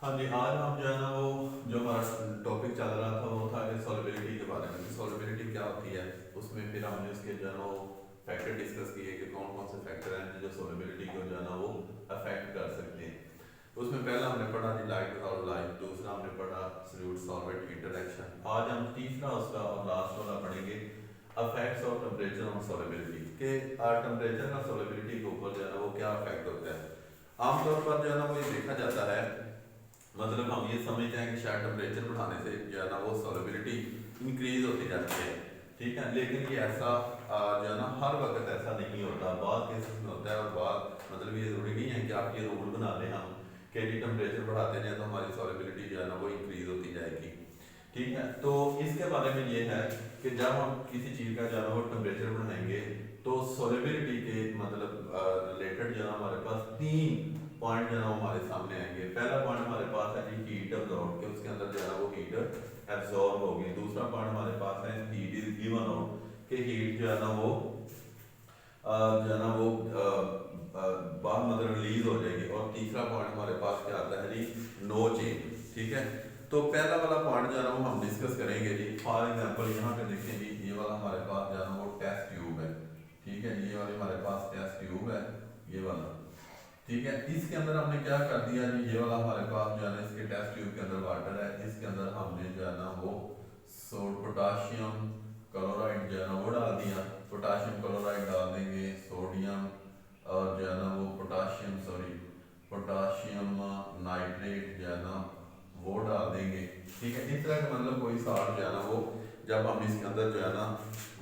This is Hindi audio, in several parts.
हाँ जी, आज हम जो है ना वो जो हमारा टॉपिक चल रहा था वो था कि सॉलिबिलिटी के बारे में, सॉलिबिलिटी क्या होती है। उसमें फिर हमने उसके जो है ना वो फैक्टर डिस्कस किए कि कौन कौन से फैक्टर हैं जो सॉलिबिलिटी को जो है ना वो अफेक्ट कर सकते हैं। उसमें पहला हमने पढ़ा जी लाइट और लाइट, दूसरा हमने पढ़ा सॉल्यूट सॉल्वेंट इंटरेक्शन। आज हम तीसरा उसका और लास्ट वाला पढ़ेंगे, affects of temperature on solubility, के टेम्परेचर का सॉलिबिलिटी के ऊपर जो है ना वो क्या अफेक्ट होता है। आमतौर पर जो है ना वो ये देखा जाता है, मतलब हम ये समझते हैं कि शायद टेम्परेचर बढ़ाने से जो है ना वो सॉलिबिलिटी इंक्रीज होती जाती है, ठीक है। लेकिन ये ऐसा जो है ना हर वक्त ऐसा नहीं होता, बाद केसेस में होता है और बाद, मतलब ये जरूरी नहीं है कि आप ये रूल बना लें हम कि जी टेम्परेचर बढ़ाते हैं तो हमारी सॉलिबिलिटी जो है ना वो इंक्रीज होती जाएगी, ठीक है। तो इसके बारे में ये है कि जब हम किसी चीज़ का जो है ना वो टेम्परेचर बढ़ाएंगे तो सॉलिबिलिटी के मतलब रिलेटेड जो है ना हमारे पास तीन पॉइंट जो है ना हमारे सामने आएंगे। पहला पॉइंट हमारे पास है जी हीट अब्जॉर्ब, के उसके अंदर जो है ना वो हीट एब्जॉर्ब होगी। दूसरा पॉइंट हमारे पास है हीट इज गिवन आउट, के हीट जो है ना वो जो है ना वो बाहर मतलब रिलीज हो जाएगी। और तीसरा पॉइंट हमारे पास क्या आता है जी, नो चेंज, ठीक है। तो पहला वाला पॉइंट जो है ना वो हम डिस्कस करेंगे जी। फॉर एग्जांपल यहाँ पे देखें जी, ये वाला हमारे पास जो है ना वो टेस्ट ट्यूब है, ठीक है। ये वाली हमारे पास टेस्ट ट्यूब है, ये वाला, ठीक है। इसके अंदर हमने क्या कर दिया जी, ये वाला हमारे पास जो है ना इसके टेस्ट ट्यूब के अंदर वाटर है, इसके अंदर हमने जो है ना वो पोटाशियम क्लोराइड जो है ना वो डाल दिया। पोटाशियम क्लोराइड डाल देंगे, सोडियम और जो है ना वो पोटाशियम नाइट्रेट जो है ना वो डाल देंगे, ठीक है। इस तरह का मतलब कोई साल्ट जो है ना वो जब हम इसके अंदर जो है ना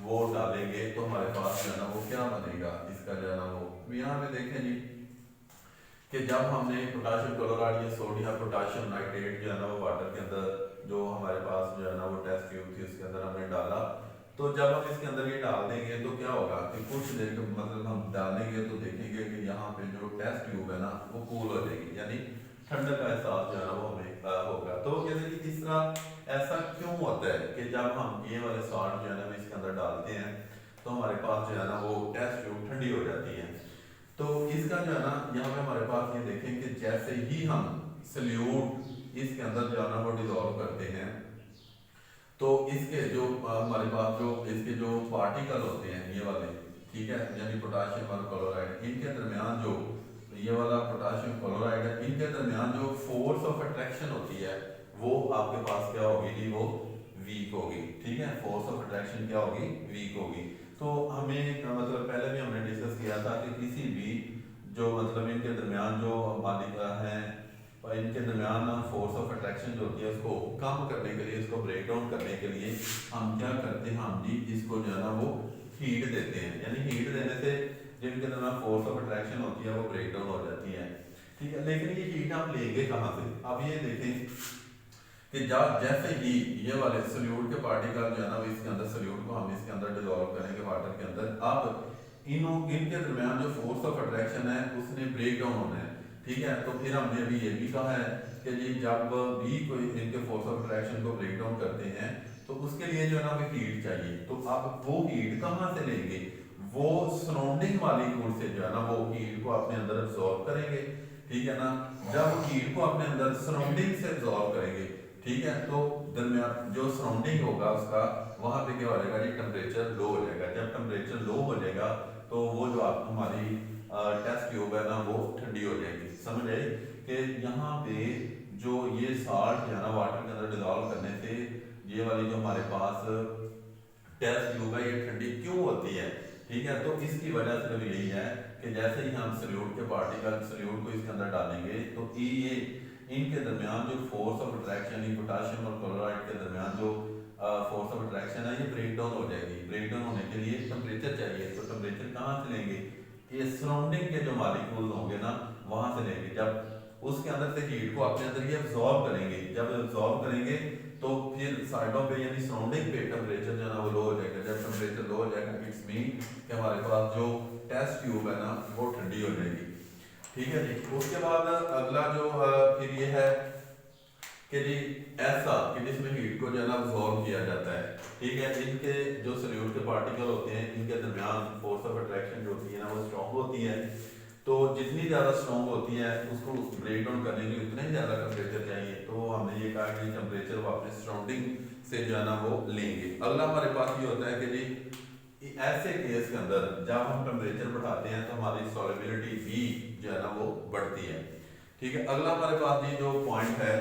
वो डालेंगे तो हमारे पास जो है ना वो क्या बनेगा, इसका जो है ना वो यहाँ पे देखें जी कि जब हमने पोटाशियम क्लोराइड या सोडियम पोटाशियम नाइट्रेट जो है ना वो वाटर के अंदर जो हमारे पास जो है ना वो टेस्ट ट्यूब थी उसके अंदर हमने डाला, तो जब हम इसके अंदर ये डाल देंगे तो क्या होगा कि कुछ देर मतलब हम डालेंगे तो देखेंगे कि यहाँ पे जो टेस्ट ट्यूब है ना वो कूल हो जाएगी, यानी ठंडक का एहसास जो है ना वो हमें होगा। तो कहते हैं कि इस तरह ऐसा क्यों होता है कि जब हम ये वाले सॉल्ट जो है ना इसके अंदर डालते हैं तो हमारे पास जो है ना वो टेस्ट ट्यूब ठंडी हो जाती है। तो इसका जो है ना यहाँ पे हमारे पास ये देखें कि जैसे ही हम सल्यूट इसके अंदर जो है ना वो डिजोल्व करते हैं तो इसके जो हमारे पास जो इसके जो पार्टिकल होते हैं ये वाले, ठीक है, यानी पोटाशियम और क्लोराइड, इनके दरमियान जो ये वाला पोटाशियम क्लोराइड है, इनके दरमियान जो फोर्स ऑफ अट्रैक्शन होती है वो आपके पास क्या होगी जी, वो वीक होगी, ठीक है। फोर्स ऑफ अट्रैक्शन क्या होगी, वीक होगी। तो हमें मतलब पहले भी हमने डिस्कस किया था कि किसी भी जो मतलब इनके दरमियान जो मालिका हैं इनके दरमियान फोर्स ऑफ अट्रैक्शन जो होती है उसको कम करने के लिए, उसको ब्रेक डाउन करने के लिए हम क्या करते हैं, हम जी इसको जो है ना वो हीट देते हैं, यानी हीट देने से जिनके दरमियान फोर्स ऑफ अट्रैक्शन होती है वो ब्रेक डाउन हो जाती है, ठीक है। लेकिन ये हीट हम लेंगे कहाँ से, अब ये देखें कि जब जैसे ही ये वाले सल्यूट के पार्टिकल जो है ना इसके अंदर सल्यूट को हम इसके अंदर डिजोल्व करेंगे वाटर के अंदर, अब इनके दरमियान जो फोर्स ऑफ अट्रैक्शन है उसने ब्रेक डाउन होना है, ठीक है। तो फिर हमने अभी ये भी कहा है कि जी जब भी कोई इनके फोर्स ऑफ अट्रैक्शन को ब्रेक डाउन करते हैं तो उसके लिए जो है ना हीट चाहिए। तो अब वो हीट कहाँ से लेंगे, वो सराउंडिंग मॉलिक्यूल से जो है ना वो हीट को अपने अंदर एब्जॉर्ब करेंगे, ठीक है ना। जब हीट को अपने अंदर सराउंडिंग से एब्जॉर्ब करेंगे, ठीक है, तो दरमियान जो सराउंडिंग होगा उसका वहां पे क्या हो जाएगा जी, टेम्परेचर लो हो जाएगा। जब टेम्परेचर लो हो जाएगा तो वो जो आप हमारी टेस्ट ट्यूब है ना वो ठंडी हो जाएगी। समझ आई कि यहाँ पे जो ये साल्ट है ना वाटर के अंदर डिजोल्व करने से ये वाली जो हमारे पास टेस्ट ट्यूब है ये ठंडी क्यों होती है, ठीक है। तो इसकी वजह सिर्फ यही है कि जैसे ही हम सल्यूट के पार्टिकल सल्यूट को इसके अंदर डालेंगे तो ये इनके दरमियान जो फोर्स ऑफ अट्रैक्शन पोटाशियम और क्लोराइड के दरमियान जो फोर्स ऑफ अट्रैक्शन है ये ब्रेक डाउन हो जाएगी। ब्रेक डाउन होने के लिए टेम्परेचर चाहिए, तो टेम्परेचर कहाँ से लेंगे, ये सराउंडिंग के जो मॉलिक्यूल्स होंगे ना वहां से लेंगे। जब उसके अंदर से हीट को अपने अंदर ये एब्जॉर्ब करेंगे, जब एब्जॉर्ब करेंगे तो फिर साइडों पे यानी सराउंडिंग पे टेम्परेचर जो है ना वो लो हो जाएगा। जब टेम्परेचर लो हो जाएगा इट्स मीन कि हमारे पास जो टेस्ट ट्यूब है ना वो ठंडी हो जाएगी, ठीक है जी। उसके बाद अगला जो फिर ये है कि जी ऐसा कि जिसमें हीट को जो है ना अब्जॉर्ब किया जाता है, ठीक है। इनके जो सल्यूट के पार्टिकल होते हैं इनके दरमियान फोर्स ऑफ अट्रैक्शन जो होती है ना वो स्ट्रॉन्ग होती है, तो जितनी ज़्यादा स्ट्रॉन्ग होती है उसको ब्रेक डाउन करने के लिए उतना ही ज़्यादा टेम्परेचर चाहिए। तो हमने ये कहा कि टेम्परेचर वो अपने सराउंडिंग से जो है ना वो लेंगे। अगला हमारे पास ये होता है कि जी ऐसे केस के अंदर जब हम टेम्परेचर बढ़ाते हैं तो हमारी सॉल्युबिलिटी भी जो है ना वो बढ़ती है। ठीक है, अगला हमारे पास ये जो पॉइंट है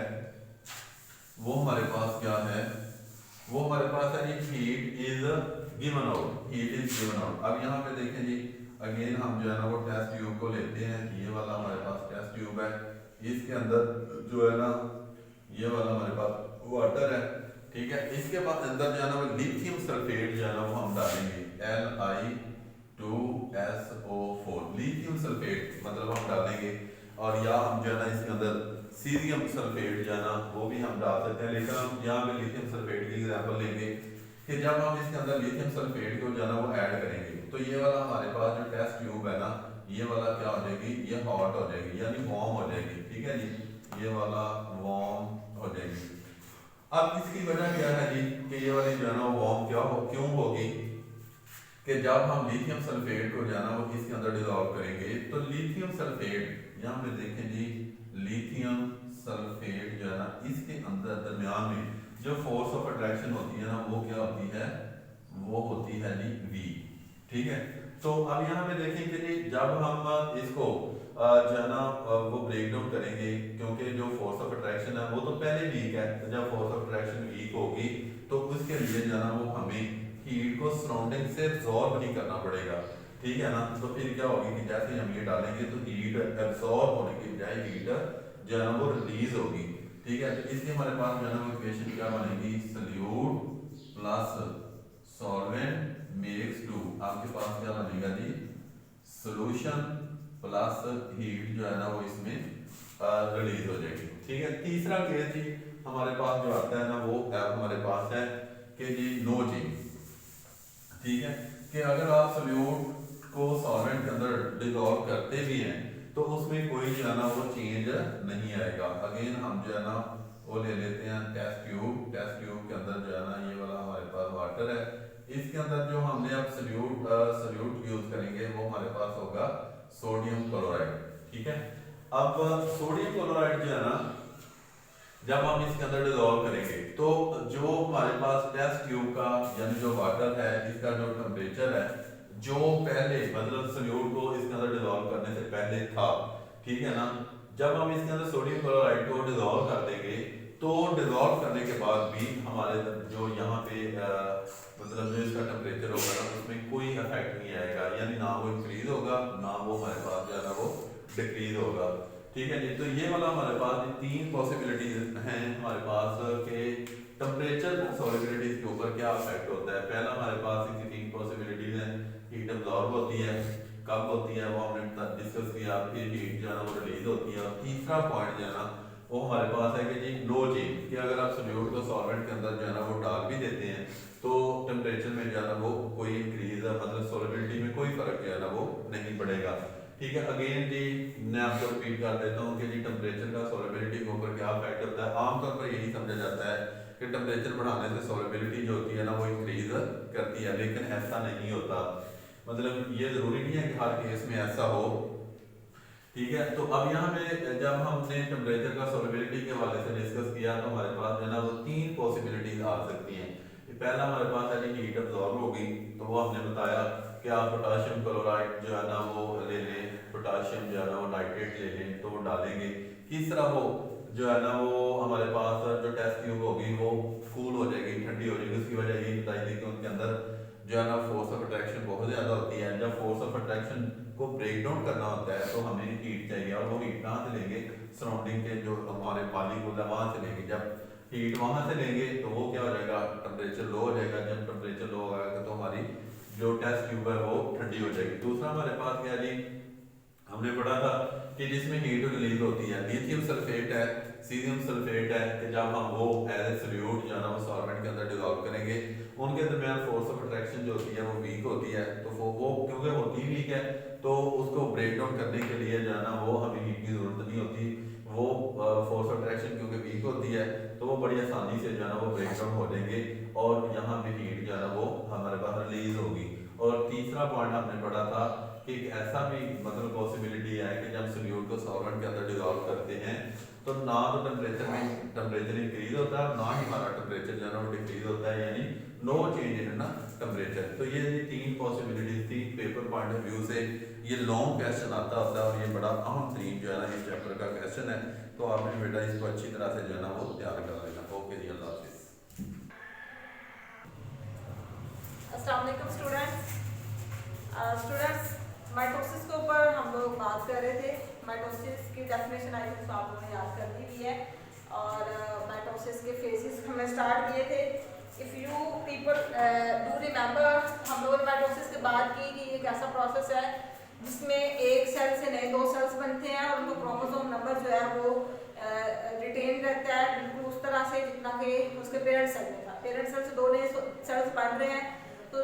वो हमारे पास क्या है, वो हमारे पास है जी heat is given out, heat is given out. अब यहाँ पे देखें जी अगेन हम जो है ना वो टेस्ट ट्यूब को लेते हैं, ये वाला हमारे पास टेस्ट ट्यूब है, इसके अंदर जो है ना ये वाला हमारे पास वाटर है। ठीक है, इसके बाद अंदर जो है ना वो लिथियम सल्फेट जो है ना वो हम डालेंगे Li2SO4, लिथियम सल्फेट मतलब हम डालेंगे। और या हम जो है ना इसके अंदर सीरियम सल्फेट जो है ना वो भी हम डाल सकते हैं, लेकिन हम यहाँ पे लिथियम सल्फेट की एग्जांपल लेंगे कि जब हम इसके अंदर लिथियम सल्फेट को जो है ना वो ऐड करेंगे तो ये वाला हमारे पास जो टेस्ट ट्यूब है ना ये वाला क्या हो जाएगी, ये हॉट हो जाएगी यानी वार्म हो जाएगी। ठीक है जी, ये वाला वार्म हो जाएगी। अब इसकी वजह क्या है जी कि ये वाली जो है ना वार्म क्यों होगी कि जब हम लिथियम सल्फेट को जो है ना वो इसके अंदर डिसॉल्व करेंगे तो लिथियम सल्फेट यहाँ पे देखें जी लिथियम सल्फेट जो है ना इसके अंदर दरमियान में जो फोर्स ऑफ अट्रैक्शन होती है ना वो क्या होती है, वो होती है जी V। ठीक है, तो अब यहाँ पे देखें कि जी जब हम इसको जो है ना वो ब्रेक डाउन करेंगे क्योंकि जो फोर्स ऑफ अट्रैक्शन है वो तो पहले वीक है, तो जब फोर्स ऑफ अट्रैक्शन वीक होगी तो उसके लिए जो है ना वो हमें हीट को सराउंडिंग से एब्जॉर्ब नहीं करना पड़ेगा। ठीक है ना, तो फिर क्या होगी कि जैसे हम ये डालेंगे तो हीट एब्जॉर्ब होने की बजाय हीट जो है ना वो रिलीज होगी। ठीक है, तो इसलिए हमारे पास जो है ना वो इक्वेशन क्या बनेगी, solute plus solvent makes two, आपके पास क्या बनेगा जी सॉल्यूशन प्लस हीट जो है ना वो इसमें रिलीज हो जाएगी। ठीक है, तीसरा केस जी हमारे पास जो आता है ना वो हमारे पास है कि जी नो चेंज। ठीक है, कि अगर आप सॉल्यूट को सॉल्वेंट के अंदर डिसॉल्व करते भी हैं तो उसमें कोई जो है ना वो चेंज नहीं आएगा। अगेन हम जो है ना वो ले लेते हैं टेस्ट ट्यूब, टेस्ट ट्यूब के अंदर जो है ना ये वाला हमारे पास वाटर है, इसके अंदर जो हमने अब सॉल्यूट यूज करेंगे वो हमारे पास होगा सोडियम क्लोराइड। ठीक है, अब सोडियम क्लोराइड जो है ना जब हम इसके अंदर डिसॉल्व करेंगे तो जो हमारे पास टेस्ट ट्यूब का यानी जो वाटर है इसका जो टेम्परेचर है जो पहले मतलब सॉल्यूट को इसके अंदर डिसॉल्व करने से पहले था, ठीक है ना, जब हम इसके अंदर सोडियम क्लोराइड को डिसॉल्व कर देंगे तो डिसॉल्व करने के बाद भी हमारे जो यहाँ पे मतलब जो इसका टेम्परेचर होगा ना उसमें कोई इफेक्ट नहीं आएगा, यानी ना वो इंक्रीज होगा ना वो हमारे पास जो है ना वो डिक्रीज होगा। ठीक है जी, तो ये वाला हमारे पास तीन पॉसिबिलिटीज हैं हमारे पास के टेम्परेचर सॉल्युबिलिटीज के ऊपर क्या इफेक्ट होता है। पहला हमारे पास इसकी तीन पॉसिबिलिटीज हैं, हीट अब्सॉर्ब होती है, कब होती है वो हमने डिस्कस किया, फिर हीट जो है ना वो रिलीज होती है, और तीसरा पॉइंट जो है ना वो हमारे पास है कि जी नो चेंज, कि अगर आप सॉल्यूट को सॉल्वेंट के अंदर जो है ना वो डाल भी देते हैं तो टेम्परेचर में जो है ना वो कोई इंक्रीज मतलब सॉल्युबिलिटी में कोई फर्क जो है ना वो नहीं पड़ेगा। ठीक है, अगेन जी मैं आपको रिपीट कर देता हूँ कि जी टेम्परेचर का सॉल्युबिलिटी के ऊपर क्या इफेक्ट होता है। आमतौर पर यही समझा जाता है कि टेम्परेचर बढ़ाने से सॉल्युबिलिटी जो होती है ना वो इंक्रीज करती है, लेकिन ऐसा नहीं होता, मतलब ये जरूरी नहीं है कि हर केस में ऐसा हो। ठीक है, तो अब यहाँ पे जब हमने टेम्परेचर का सॉल्युबिलिटी के हवाले से डिस्कस किया तो हमारे पास जो है ना वो तीन पॉसिबिलिटीज आ सकती हैं। पहला हमारे पास है जी हीट अब्सॉर्ब होगी, तो वो हमने बताया कि आप पोटाशियम क्लोराइड जो है ना वो ले लें, पोटाशियम जो है ना वो नाइट्रेट ले लें तो वो डालेंगे। तीसरा वो जो है ना वो हमारे पास जो टेस्ट ट्यूब होगी वो कूल हो जाएगी, ठंडी हो जाएगी। उसकी वजह यही बताई थी कि उनके अंदर जो है ना फोर्स ऑफ अट्रैक्शन बहुत ज़्यादा होती है। जब फोर्स ऑफ अट्रैक्शन को ब्रेक डाउन करना होता है तो हमें हीट चाहिए, और वो हीट कहाँ से लेंगे, सराउंडिंग के जो हमारे मॉलिक्यूल है वहाँ से लेंगे। जब हीट वहाँ से लेंगे तो वो क्या हो जाएगा, टेम्परेचर लो हो जाएगा। जब टेम्परेचर लो होगा तो हमारी जो टेस्ट ट्यूब है वो ठंडी हो जाएगी। दूसरा हमारे पास क्या जी हमने पढ़ा था कि जिसमें हीट रिलीज होती है, लिथियम सल्फेट है, सीरियम सल्फेट है, कि जब हम वो एज ए सॉल्यूट जो है ना वो सॉल्वेंट के अंदर डिसॉल्व करेंगे उनके दरमियान फोर्स ऑफ अट्रैक्शन जो होती है वो वीक होती है, तो वो क्योंकि होती वीक है तो उसको ब्रेक डाउन करने के लिए जो है ना वो हमें हीट की जरूरत नहीं होती। वो फोर्स ऑफ अट्रैक्शन क्योंकि वीक होती है तो वो बड़ी आसानी से जो है ना वो ब्रेक डाउन हो जाएंगे और यहाँ पे हीट जो है ना वो हमारे पास रिलीज होगी। और तीसरा पॉइंट हमने पढ़ा था कि ऐसा भी मतलब पॉसिबिलिटी है कि जब सोल्यूट को सॉल्वेंट के अंदर डिजॉल्व करते हैं तो ना तो टेम्परेचर इंक्रीज होता है, ना ही हमारा टेम्परेचर जो है ना वो डिक्रीज होता है, यानी नो चेंज इन ना टेम्परेचर। तो ये तीन पॉसिबिलिटीज थी पेपर पॉइंट ऑफ व्यू से। ये लॉन्ग क्वेश्चन आता होता है और ये बड़ा अहम तरीन जो है ना इस चैप्टर का क्वेश्चन है। तो आपने बेटा इसको अच्छी तरह से जो है ना वो तैयार कर लेना। ओके जी, अल्लाह हाफिज़। अस्सलाम वालेकुम स्टूडेंट्स, माइटोसिस के ऊपर हम लोग बात कर रहे थे। माइटोसिस की डेफिनेशन आई थिंक आप लोगों ने याद कर ली भी है और माइटोसिस के फेजेस हमने स्टार्ट किए थे। If you people do remember, हम लोगों ने माइटोसिस की बात की कि ये एक ऐसा प्रोसेस है जिसमें एक सेल से नए 2 सेल्स बनते हैं और उनको क्रोमोसोम नंबर जो है वो रिटेन रहता है बिल्कुल उस तरह से जितना कि उसके पेरेंट सेल में था। पेरेंट सेल से 2 नए सेल्स बन रहे हैं तो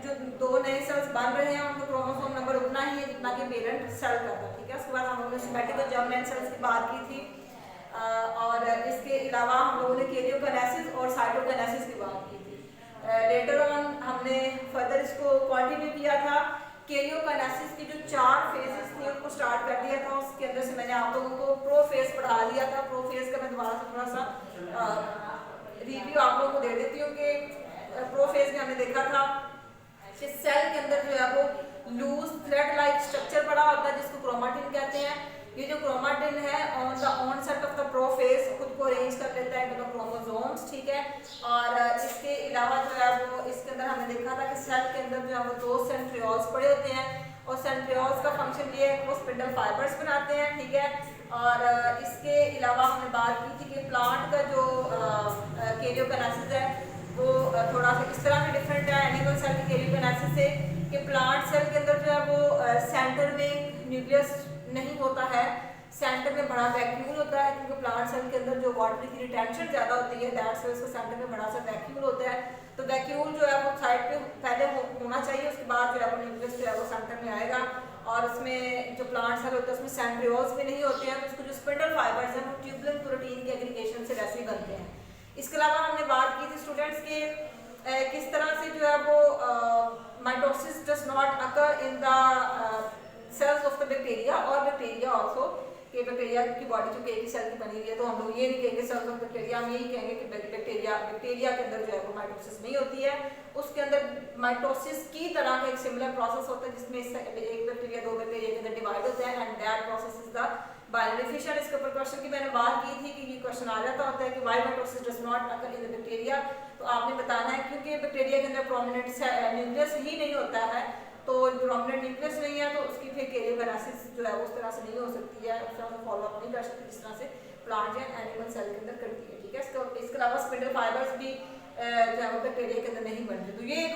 जो 2 नए सेल्स बन रहे हैं उनका क्रोमोसोम नंबर उतना ही है जितना कि पेरेंट सेल का था। ठीक है, उसके बाद हम लोगों ने सोमैटिक और जर्मिनेंट सेल्स की बात की थी और इसके अलावा हम लोगों ने कैरियोकाइनेसिस और साइटोकाइनेसिस की बात की थी। लेटर ऑन हमने फर्दर इसको कंटिन्यू किया था। कैरियोकाइनेसिस की जो 4 फेजेस थी उनको स्टार्ट कर दिया था। उसके अंदर से मैंने आप लोगों को प्रो फेज पढ़ा दिया था। प्रो फेज का मैं दोबारा से थोड़ा सा रिव्यू आप लोगों को दे देती हूँ कि प्रो फेज में हमने देखा था कि सेल के अंदर जो है वो लूज थ्रेड लाइक स्ट्रक्चर पड़ा होता है जिसको क्रोमाटिन कहते हैं। ये जो क्रोमाटिन है on the onset of the prophase खुद को अरेंज कर लेता है इनटू द क्रोमोसोम्स। ठीक है, और इसके अलावा जो है वो इसके अंदर हमने देखा था कि सेल के अंदर जो है वो 2 सेंट्रियोल्स पड़े होते हैं और सेंट्रियोल्स का फंक्शन ये है कि वो स्पिंडल फाइबर्स बनाते हैं। ठीक है, और इसके अलावा हमने बात की थी कि प्लांट का जो कैरियोकाइनेसिस है वो थोड़ा सा इस तरह से डिफरेंट है एनिमल सेल के कैरियोकाइनेसिस से कि प्लांट सेल के अंदर जो है वो सेंटर में न्यूक्लियस नहीं होता है, सेंटर में बड़ा वैक्यूल होता है क्योंकि प्लांट सेल के अंदर जो वाटर की रिटेंशन ज़्यादा होती है दैट सेल्स के सेंटर में बड़ा सा वैक्यूल होता है। तो वैक्यूल जो है वो साइड पे पहले होना चाहिए, उसके बाद जो है वो न्यूक्लियस जो है वो सेंटर में आएगा और उसमें जो प्लांट सेल होता है उसमें सेंट्रियोल्स भी नहीं होते हैं। तो उसको जो स्पिंडल फाइबर्स हैं वो ट्यूबुलिन प्रोटीन के एग्रीगेशन से वैसे ही बनते हैं। इसके अलावा हमने बात की थी स्टूडेंट्स के किस तरह से जो है वो mitosis does not occur in the cells of the bacteria और बैक्टीरिया आल्सो कि बैक्टीरिया की बॉडी जो एक ही सेल की बनी हुई है तो हम लोग ये नहीं कहेंगे सेल्स ऑफ बैक्टीरिया, हम यही कहेंगे कि बैक्टीरिया के अंदर जो है वो माइटोसिस नहीं होती है। उसके अंदर माइटोसिस की तरह का एक सिमिलर प्रोसेस होता है जिसमें एक बैक्टीरिया 2 बैक्टीरिया के अंदर डिवाइड होता है and that process is the binary fission. इसके ऊपर क्वेश्चन की मैंने बात की थी कि ये क्वेश्चन आ जाता होता है कि why mitosis does not occur in the bacteria. तो आपने बताना है क्योंकि बैक्टीरिया के अंदर प्रोमिनेंट न्यूक्लियस ही नहीं होता है तो प्रोमिनेंट न्यूक्लियस नहीं है तो उसकी फिर कैरियोकाइनेसिस जो है उस तरह से नहीं हो सकती है, उस तरह से फॉलो अप नहीं कर सकती जिस तरह से प्लांट या एनिमल सेल के अंदर करती है। ठीक है, इसके अलावा स्पिंडल फाइबर्स भी जो है वो बैक्टीरिया के अंदर नहीं बनते। तो ये एक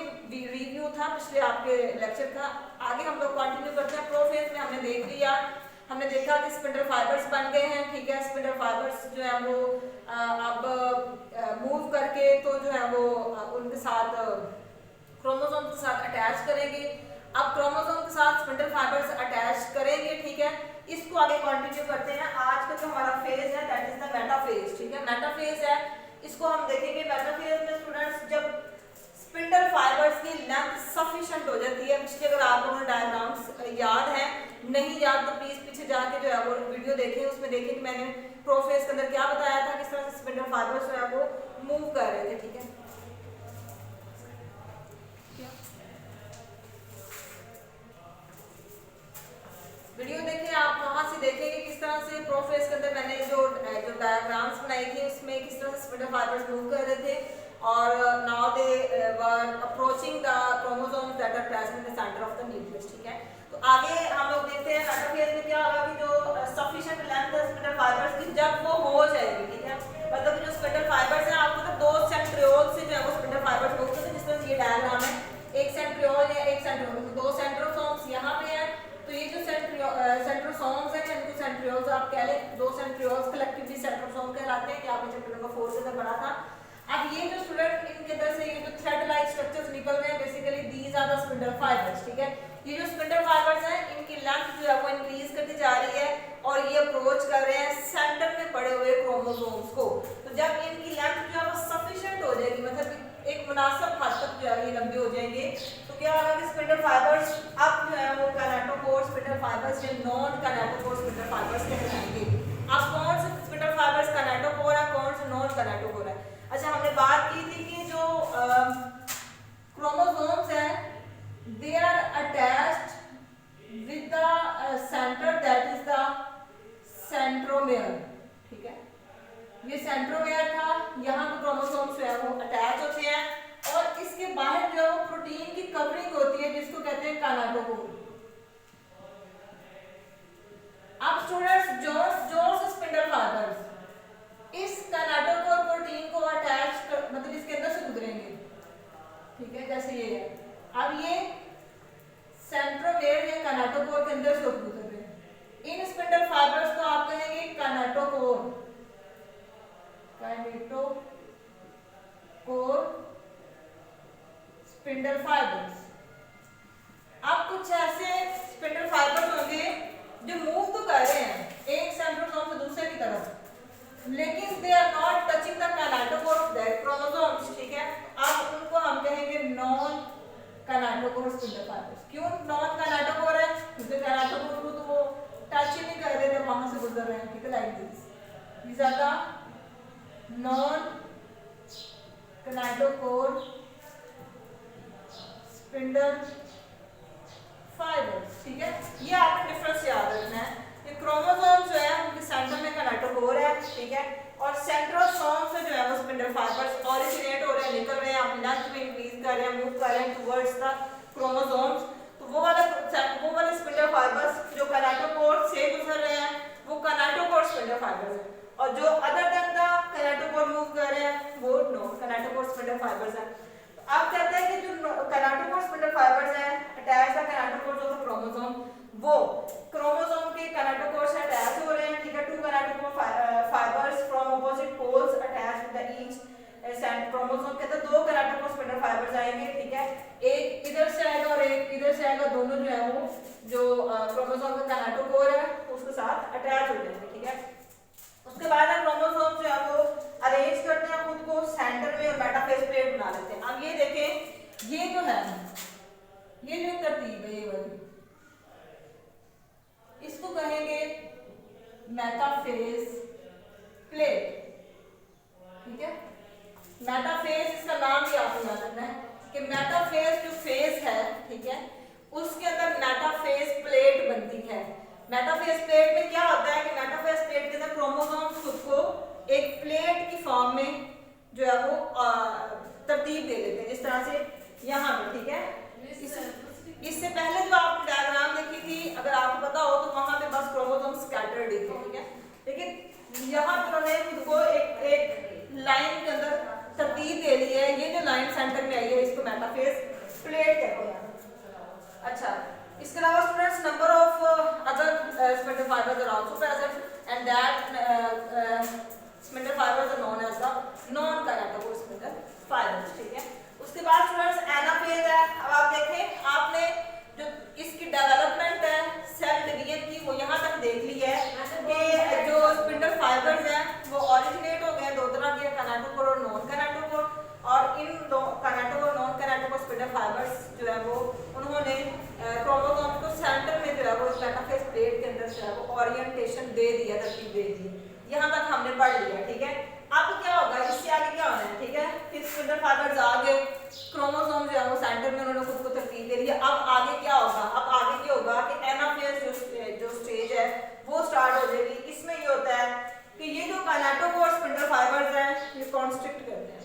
रिव्यू था पिछले आपके लेक्चर का। आगे हम लोग कंटिन्यू करते हैं। प्रोफेज में हमने देख लिया, हमने देखा कि स्पिंडल फाइबर्स बन गए हैं। ठीक है, स्पिंडल फाइबर्स जो है वो अब मूव करके तो जो है वो उनके साथ क्रोमोसोम के साथ अटैच करेंगे। अब क्रोमोसोम के साथ स्पिंडल फाइबर्स अटैच करेंगे। ठीक है, इसको आगे कंटिन्यू करते हैं। आज का जो हमारा फेज है दैट इज द मेटाफेज। ठीक है, मेटाफेज है, इसको हम देखेंगे। मेटाफेज में स्टूडेंट्स जब स्पिंडल फाइबर्स की लेंथ सफिशिएंट हो जाती है, पिछले अगर आप लोगों ने डायग्राम्स याद है, नहीं याद तो प्लीज पीछे जाके जो है वो वीडियो देखें, उसमें देखें कि मैंने प्रोफेज के अंदर क्या बताया था, किस तरह से स्पिंडल फाइबर्स जो है वो मूव कर रहे थे। ठीक है, वीडियो देखें आप, वहां से देखेंगे किस तरह से प्रोफेज के अंदर मैंने जो डायग्राम्स बनाई थी उसमें किस तरह से स्पिंडल फाइबर्स मूव कर रहे थे और now they were approaching the chromosomes that are present in the centre of the nucleus. ठीक है, तो आगे हम लोग देखते हैं मेटाफेज में क्या होगा कि जो सफिशिएंट लेंथ है स्पिंडल फाइबर्स की जब वो हो जाएगी। ठीक है, मतलब जो स्पिंडल फाइबर्स हैं आपको तो 2 सेंट्रियोल से जो है वो स्पिंडल फाइबर्स मूव करते हैं। जिस तरह से ये डायग्राम है, एक सेंट्रियोल या एक सेंट्रियोल, 2 सेंट्रोसोम्स यहाँ पे है तो ये जो सेंट्रोसोम्स हैं इनको सेंट्रियोल्स आप कह लें। 2 सेंट्रियोल्स कलेक्टिवली सेंट्रोसोम कहलाते हैं कि आपने चैप्टर नंबर 4 से पढ़ा था। अब ये जो स्टूडेंट इनके अंदर से ये जो थ्रेड लाइक स्ट्रक्चर्स निकल रहे हैं basically these are the spindle fibres. ठीक है, ये जो स्पिंडल फाइबर्स हैं इनकी लेंथ जो है वो इंक्रीज करती जा रही है और ये अप्रोच कर रहे हैं सेंटर में पड़े हुए क्रोमोसोम्स को। तो जब इनकी लेंथ जो है वो सफिशिएंट हो जाएगी, मतलब एक मुनासिब हद तक जो है ये लंबे हो जाएंगे, तो क्या होगा कि स्पिंडल स्पिंडल फाइबर्स अब जो है वो कैनाटोकोर स्पिंडल फाइबर्स या नॉन कैनाटोकोर स्पिंडल फाइबर्स कहलाएंगे। अब कौन से स्पिंडल फाइबर्स कैनाटोकोर है, कौन से नॉन कैनाटोकोर है? अच्छा, हमने बात की थी कि जो क्रोमोसोम्स हैं they are attached with the centre that is the centromere. ठीक है, ये सेंट्रोमेयर था, यहाँ पे क्रोमोसोम्स जो है वो अटैच होते हैं और इसके बाहर जो प्रोटीन की कवरिंग होती है जिसको कहते हैं कैनाटोकोर। अब स्टूडेंट्स जोन्स स्पिंडल फाइबर्स इस कैनाटोकोर प्रोटीन को अटैच मतलब इसके अंदर से गुजरेंगे। ठीक है, जैसे ये है, अब ये सेंट्रोमेयर या कैनाटोकोर के अंदर से गुजर रहे हैं। इन स्पिंडल फाइबर्स को आप कहेंगे कैनाटोकोर, कैनाटोकोर स्पिंडल फाइबर्स। अब कुछ ऐसे स्पिंडल फाइबर्स होंगे जो मूव तो कर रहे हैं एक सेंट्रोसोम से दूसरे की तरफ, लेकिन they are not touching the kinetochore of that chromosomes. ठीक है, अब उनको हम कहेंगे नॉन कैनाटोकोर स्पिंडल फाइबर्स। क्यों नॉन कैनाटोकोर है? क्योंकि कैनाटोकोर को तो वो टच ही नहीं कर रहे थे, वहां से गुजर रहे हैं। ठीक है, like this these are the non kinetochore spindle fibres. ठीक है, ये आपको डिफरेंस याद रखना है। ये क्रोमोसोम जो है उनके सेंटर में कैनाटोकोर है। ठीक है, और सेंट्रोसोम से जो है वो स्पिंडल फाइबर्स ऑरिजिनेट हो रहे हैं, निकल रहे हैं, अपनी लेंथ में इंक्रीज कर रहे हैं, मूव कर रहे हैं टुवर्ड्स द क्रोमोसोम्स। तो वो वाले स्पिंडल फाइबर्स जो कैनाटोकोर से गुजर रहे हैं वो कैनाटोकोर स्पिंडल फाइबर्स हैं, और जो अदर देन द कैनाटोकोर मूव कर रहे हैं वो नो कैनाटोकोर स्पिंडल फाइबर्स हैं। तो आप कहते हैं कि जो कैनाटोकोर स्पिंडल फाइबर्स हैं attach the kinetochore of the chromosome, वो क्रोमोसोम के कैनाटोकोर से अटैच हो रहे हैं। ठीक है, two kinetochore fibres from opposite poles attach with the each chromosome के अंदर दो कैनाटोकोर स्पिंडल फाइबर्स आएंगे। ठीक है, एक इधर से आएगा और एक इधर से आएगा, दोनों जो है वो जो क्रोमोसोम का कैनाटोकोर है उसके साथ अटैच हो जाएंगे। ठीक है, उसके बाद क्रोमोसोम जो है वो अरेंज करते हैं खुद को सेंटर में और मेटाफेज प्लेट बना लेते हैं। अब ये देखें, ये जो है ये जो तरतीब है ये वाली, इसको कहेंगे मेटाफेज प्लेट। ठीक है, मेटाफेज इसका नाम भी आपको याद रखना है कि मेटाफेज जो फेज है, ठीक है, उसके अंदर मेटाफेज प्लेट बनती है। मेटाफेज प्लेट में क्या होता है कि मेटाफेज प्लेट के अंदर क्रोमोसोम्स खुद को एक प्लेट की फॉर्म में जो है वो तरतीब दे देते हैं, जिस तरह से यहाँ पे। ठीक है, इससे पहले जो आपने डायग्राम देखी थी, अगर आपको पता हो तो वहां पे बस क्रोमोसोम स्कैटर्ड थे। ठीक है, लेकिन यहाँ पर उन्होंने खुद को एक लाइन के अंदर तरतीब दे दी है। ये जो लाइन सेंटर में आई है इसको मेटाफेज प्लेट कहते हैं। अच्छा, इसके अलावा students number of other spindle fibres are also present and that spindle fibres are known as the non kinetochore spindle fibres. ठीक है, उसके बाद स्टूडेंट्स एनाफेज है। अब आप देखें, आपने जो इसकी डेवलपमेंट है सेल डिवीजन की वो यहाँ तक देख ली है कि जो स्पिंडल फाइबर्स हैं वो ऑरिजिनेट हो गए दो तरह के, कैनाटोकोर और नॉन कैनाटोकोर। और इन दो कैनाटोकोर नॉन कैनाटोकोर स्पिंडल फाइबर्स जो है वो उन्होंने क्रोमोसोम को सेंटर में जो है वो मेटाफेज प्लेट के अंदर जो है वो ओरिएंटेशन दे दिया, तरतीब दे दी। यहाँ तक हमने पढ़ लिया। ठीक है, अब क्या होगा, इससे आगे क्या होना है? ठीक है, फिर स्पिंडल फाइबर्स आ गए, क्रोमोसोम जो है वो सेंटर में उन्होंने खुद को तरतीब दे दिया। अब आगे क्या होगा? अब आगे क्या होगा कि एनाफेज जो स्टेज है वो स्टार्ट हो जाएगी। इसमें ये होता है कि ये जो कैनाटोकोर स्पिंडल फाइबर्स हैं ये कॉन्स्ट्रिक्ट करते हैं।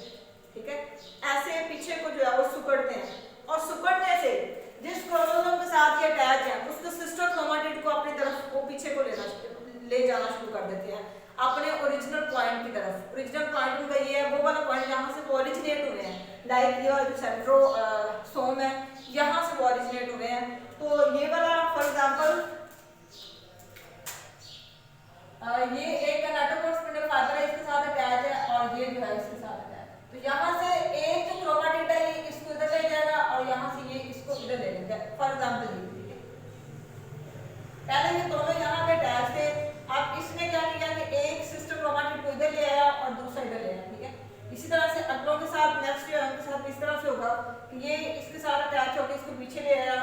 ठीक है, ऐसे पीछे को जो है वो सुकड़ते हैं, और सुकड़ने से जिस क्रोमोसोम के साथ ये अटैच है उसके सिस्टर क्रोमेटिड को अपनी तरफ वो पीछे को ले जाना शुरू कर देते हैं अपने ओरिजिनल पॉइंट की तरफ। ओरिजिनल पॉइंट उनका ये है, वो वाला पॉइंट जहाँ से वो ओरिजिनेट हुए हैं, लाइक ये जो सेंट्रोसोम है यहाँ से वो ओरिजिनेट हुए हैं। तो ये वाला फॉर एग्जांपल ये एक कैनाटोकोर स्पिंडल फाइबर है, इसके साथ अटैच है, और ये जो है इसके साथ अटैच है। तो यहाँ से एक जो क्रोमेटिड है ये इसको इधर ले जाएगा और यहाँ से ये इसको इधर ले जाएगा। फॉर एग्जांपल पहले ये दोनों यहाँ पे अटैच थे, अब इसने क्या किया कि एक सिस्टर क्रोमेटिड को इधर ले आया और दूसरा इधर ले आया। ठीक है, इसी तरह से अगलों के साथ नेक्स्ट जो है उनके साथ इस तरह से होगा कि ये इसके साथ अटैच होकर इसको पीछे ले आया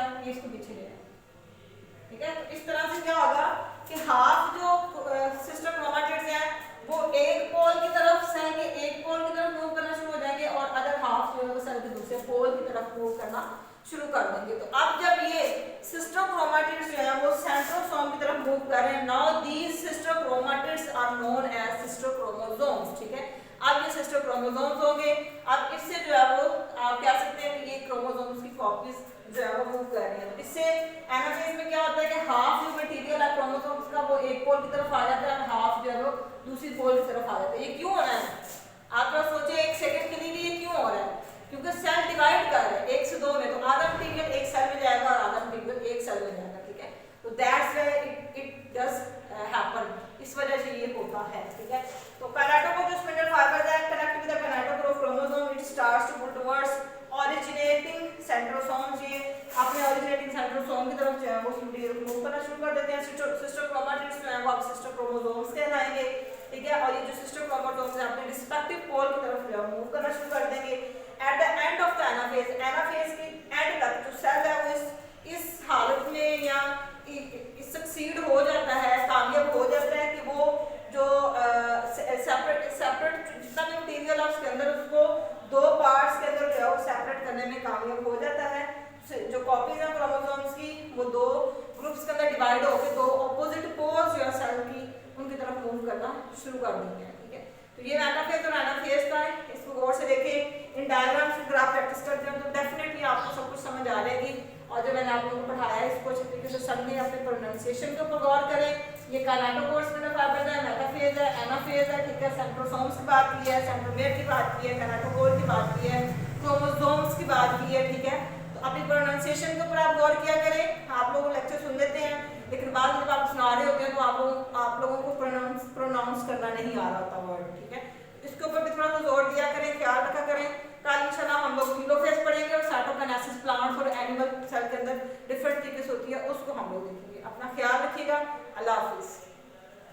तरफ मूव करना शुरू कर देंगे। तो अब जब ये सिस्टर क्रोमेटिड्स जो है वो सेंट्रोसोम की तरफ मूव कर रहे हैं, now these sister chromatids are known as sister chromosomes, ठीक है। अब ये सिस्टर क्रोमोसोम्स होंगे, अब इससे जो है वो आप कह सकते हैं कि ये क्रोमोसोम्स की कॉपीज जो है वो मूव कर रही है। तो इससे एनाफेज में क्या होता है कि हाफ जो मटेरियल है क्रोमोसोम्स का वो एक पोल की तरफ आ जाता है और हाफ जो है वो दूसरी पोल की तरफ आ जाता है। ये क्यों हो रहा है? आप लोग सोचे एक सेकंड के लिए भी ये क्यों हो रहा है? क्योंकि सेल डिवाइड कर रहे हैं 1 से 2 में, तो आधा मटेरियल एक सेल में जाएगा और आधा मटेरियल एक सेल में जाएगा, ठीक है। तो that's why it does happen, इस वजह से ये होता है, ठीक है। तो kinetochore spindle fibre that connect with the kinetochore of chromosome, it starts to move towards originating centrosomes, ये अपने ओरिजिनेटिंग सेंट्रोसोम की तरफ जो है वो मूव करना शुरू कर देते हैं। सिस्टर क्रोमेटिड्स जो है वो अब सिस्टर क्रोमोसोम्स कहलाएंगे, ठीक है। और ये जो सिस्टर क्रोमोसोम्स हैं अपने रिस्पेक्टिव पोल की तरफ जो है मूव करना शुरू कर देंगे। At the end of the anaphase, anaphase की एंड तक जो सेल है वो इस हालत में या सक्सीड हो जाता है, कामयाब हो जाता है कि वो जो सेपरेट जितना भी मटेरियल है उसके अंदर उसको 2 पार्ट्स के अंदर जो है वो सेपरेट करने में कामयाब हो जाता है। जो कॉपीज हैं क्रोमोसोम्स की वो 2 ग्रुप्स के अंदर डिवाइड होकर 2 ऑपोजिट पोल्स जो है सेल की उनकी तरफ मूव करना शुरू कर देंगे, ठीक है। तो ये मेटाफेज और एनाफेज का है, इसको गौर से देखें। इन डायग्राम्स की अगर आप प्रैक्टिस करते हैं तो डेफिनेटली आपको सब कुछ समझ आ जाएगी। और जो मैंने आप लोगों को पढ़ाया है इसको अच्छे तरीके से समझें, अपने प्रोनाउंसिएशन के ऊपर गौर करें। ये कैनाटोकोर स्पिंडल फाइबर है, मेटाफेज है, एनाफेज है, ठीक है। सेंट्रोसोम्स की बात की है, सेंट्रोमेयर की बात की है, कैनाटोकोर की बात की है, क्रोमोसोम्स की बात की है, ठीक है। तो अपनी प्रोनाउंसिएशन के ऊपर आप गौर किया करें। आप लोग लेक्चर सुन लेते हैं लेकिन बाद में जब आप सुना रहे होते हैं तो आप लोगों को प्रोनाउंस करना नहीं आ रहा होता वर्ड, ठीक है। इसके ऊपर भी थोड़ा सा जोर दिया करें, ख्याल रखा करें। कल इंशाल्लाह हम लोग टेलोफेज पढ़ेंगे और साइटोकिनेसिस प्लांट्स और एनिमल सेल के अंदर डिफरेंट तरीके से होती है, उस